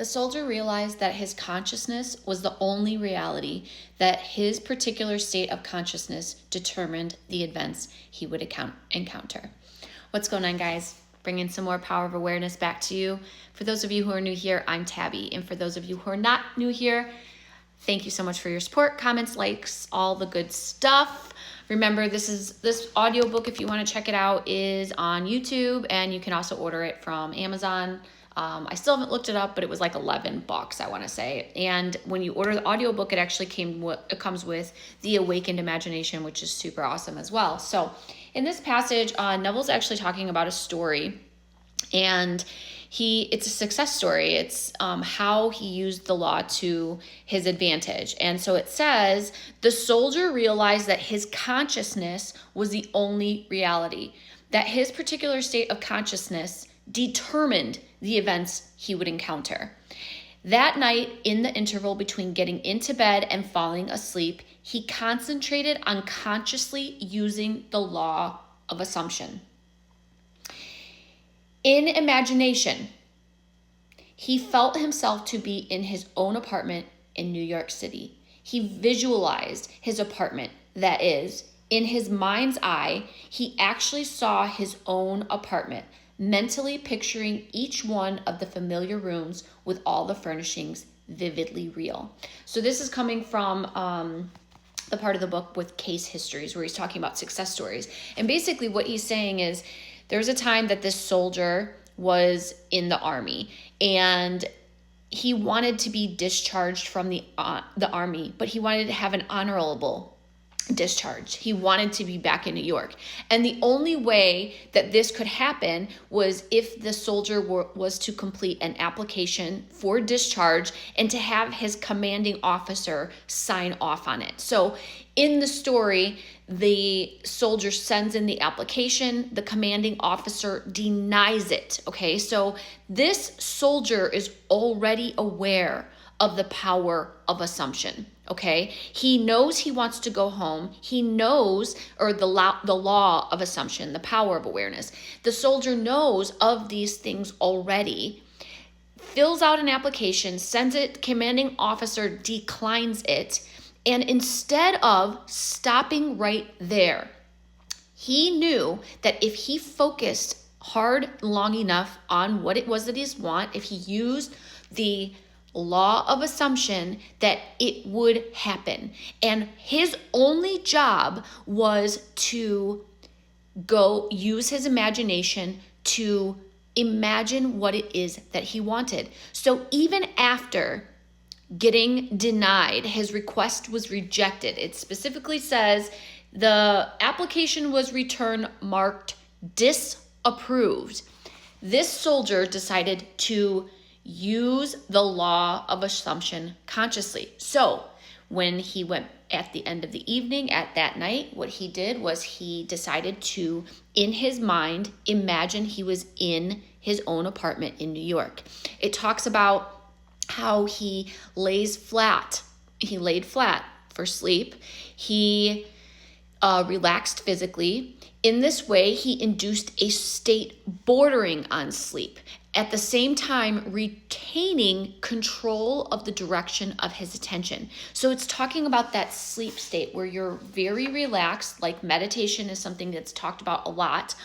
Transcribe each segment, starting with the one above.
The soldier realized that his consciousness was the only reality, that his particular state of consciousness determined the events he would encounter. What's going on, guys? Bringing some more power of awareness back to you. For those of you who are new here, I'm Tabbie. And for those of you who are not new here, thank you so much for your support, comments, likes, all the good stuff. Remember, this audiobook, if you want to check it out, is on YouTube, and you can also order it from Amazon. I still haven't looked it up, but it was like $11, I want to say. And when you order the audiobook, it actually comes with the Awakened Imagination, which is super awesome as well. So in this passage, Neville's actually talking about a story, and it's a success story. It's how he used the law to his advantage. And so it says, the soldier realized that his consciousness was the only reality, that his particular state of consciousness determined the events he would encounter. That night, in the interval between getting into bed and falling asleep, he concentrated on consciously using the law of assumption. In imagination, he felt himself to be in his own apartment in New York City. He visualized his apartment, that is, in his mind's eye, he actually saw his own apartment, mentally picturing each one of the familiar rooms with all the furnishings vividly real. So this is coming from the part of the book with case histories, where he's talking about success stories. And basically what he's saying is, there's a time that this soldier was in the army, and he wanted to be discharged from the army, but he wanted to have an honorable discharge. He wanted to be back in New York. And the only way that this could happen was if the soldier was to complete an application for discharge and to have his commanding officer sign off on it. So in the story, the soldier sends in the application, the commanding officer denies it. Okay, so this soldier is already aware of the power of assumption. Okay, he knows he wants to go home. He knows, or the law of assumption, the power of awareness. The soldier knows of these things already, fills out an application, sends it, commanding officer declines it, and instead of stopping right there, he knew that if he focused hard long enough on what it was that he wanted, if he used the law of assumption, that it would happen. And his only job was to go use his imagination to imagine what it is that he wanted. So even after getting denied, his request was rejected. It specifically says the application was returned marked disapproved. This soldier decided to use the law of assumption consciously. So when he went at the end of the evening, at that night, what he did was he decided to, in his mind, imagine he was in his own apartment in New York. It talks about how he laid flat for sleep. He relaxed physically. In this way, he induced a state bordering on sleep, at the same time retaining control of the direction of his attention. So it's talking about that sleep state where you're very relaxed, like meditation is something that's talked about a lot.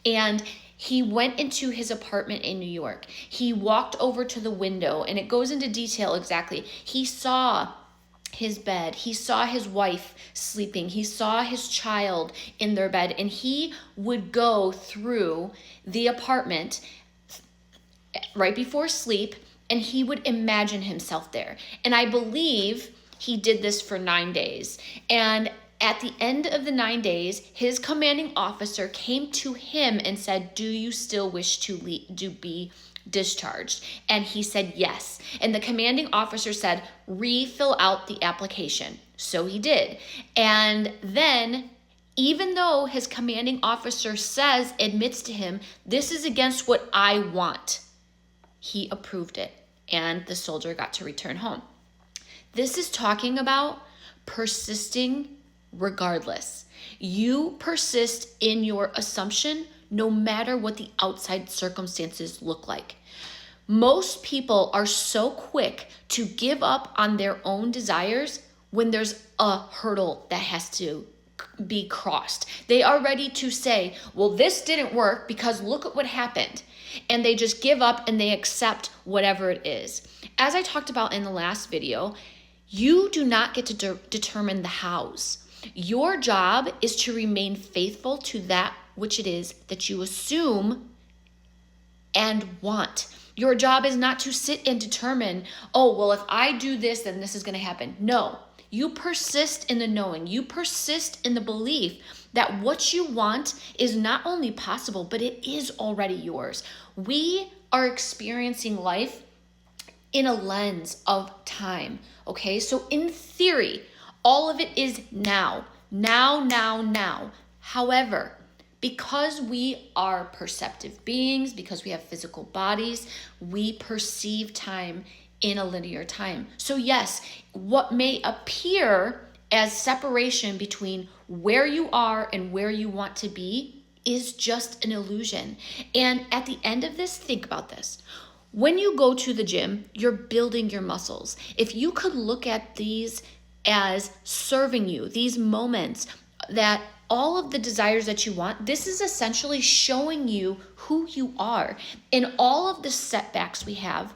And he went into his apartment in New York. He walked over to the window, and it goes into detail exactly. He saw his bed. He saw his wife sleeping. He saw his child in their bed, and he would go through the apartment right before sleep, and he would imagine himself there. And I believe he did this for 9 days. And at the end of the 9 days, his commanding officer came to him and said, "Do you still wish to be discharged?" And he said yes. And the commanding officer said, "Refill out the application." So he did. And then, even though his commanding officer admits to him, "This is against what I want," he approved it, and the soldier got to return home. This is talking about persisting regardless. You persist in your assumption no matter what the outside circumstances look like. Most people are so quick to give up on their own desires when there's a hurdle that has to be crossed. They are ready to say, well, this didn't work because look at what happened. And they just give up and they accept whatever it is. As I talked about in the last video, you do not get to determine the hows. Your job is to remain faithful to that which it is that you assume and want. Your job is not to sit and determine, oh, well, if I do this, then this is going to happen. No, you persist in the knowing. You persist in the belief that what you want is not only possible, but it is already yours. We are experiencing life in a lens of time, okay? So in theory, all of it is now. However, because we are perceptive beings, because we have physical bodies, we perceive time in a linear time. So yes, what may appear as separation between where you are and where you want to be is just an illusion. And at the end of this, think about this. When you go to the gym, you're building your muscles. If you could look at these as serving you, these moments that all of the desires that you want, this is essentially showing you who you are. And all of the setbacks we have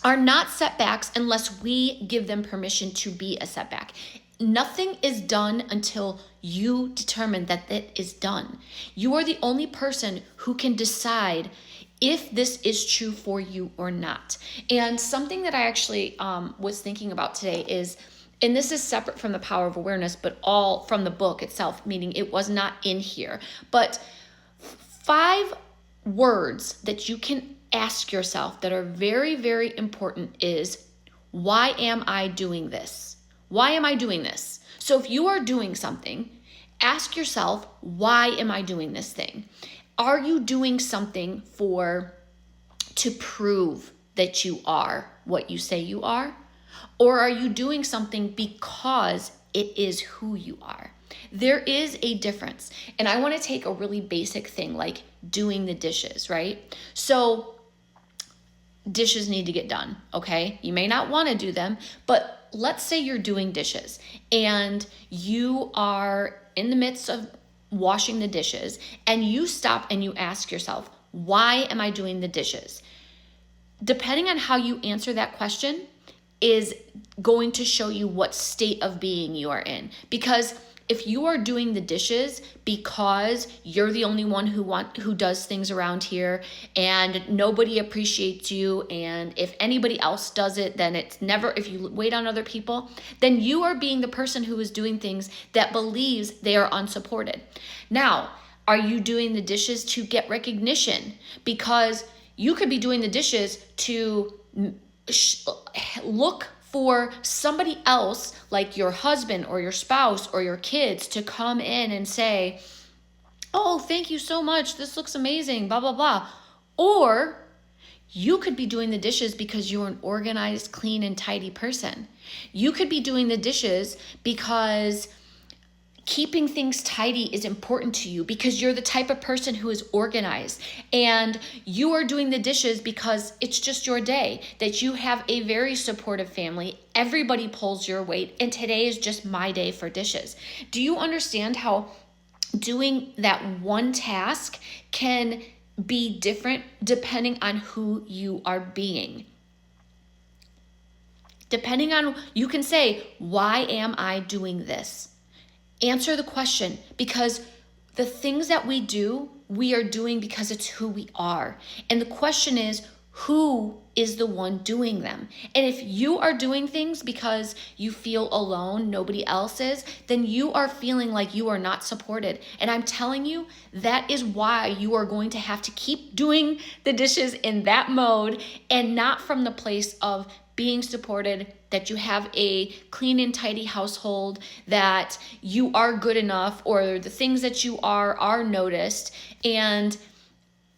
are not setbacks unless we give them permission to be a setback. Nothing is done until you determine that it is done. You are the only person who can decide if this is true for you or not. And something that I actually was thinking about today is, and this is separate from the power of awareness, but all from the book itself, meaning it was not in here, but 5 words that you can ask yourself that are very, very important is, why am I doing this? Why am I doing this? So if you are doing something, ask yourself, why am I doing this thing? Are you doing something to prove that you are what you say you are? Or are you doing something because it is who you are? There is a difference. And I want to take a really basic thing like doing the dishes, right? So dishes need to get done, okay? You may not want to do them, but let's say you're doing dishes and you are in the midst of washing the dishes and you stop and you ask yourself, why am I doing the dishes? Depending on how you answer that question is going to show you what state of being you are in. Because if you are doing the dishes because you're the only one who does things around here and nobody appreciates you, and if anybody else does it, then it's never, if you wait on other people, then you are being the person who is doing things that believes they are unsupported. Now, are you doing the dishes to get recognition? Because you could be doing the dishes to look for somebody else, like your husband or your spouse or your kids, to come in and say, oh, thank you so much, this looks amazing, blah, blah, blah. Or you could be doing the dishes because you're an organized, clean, and tidy person. You could be doing the dishes because keeping things tidy is important to you because you're the type of person who is organized, and you are doing the dishes because it's just your day, that you have a very supportive family. Everybody pulls your weight, and today is just my day for dishes. Do you understand how doing that one task can be different depending on who you are being? Depending on, you can say, why am I doing this? Answer the question, because the things that we do, we are doing because it's who we are. And the question is, who is the one doing them? And if you are doing things because you feel alone, nobody else is, then you are feeling like you are not supported. And I'm telling you, that is why you are going to have to keep doing the dishes in that mode and not from the place of being supported, that you have a clean and tidy household, that you are good enough, or the things that you are noticed. And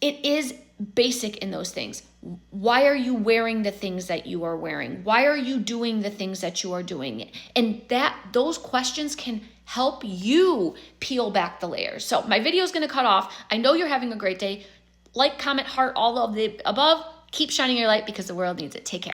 it is basic in those things. Why are you wearing the things that you are wearing? Why are you doing the things that you are doing? And those questions can help you peel back the layers. So my video is going to cut off. I know you're having a great day. Like, comment, heart, all of the above. Keep shining your light because the world needs it. Take care.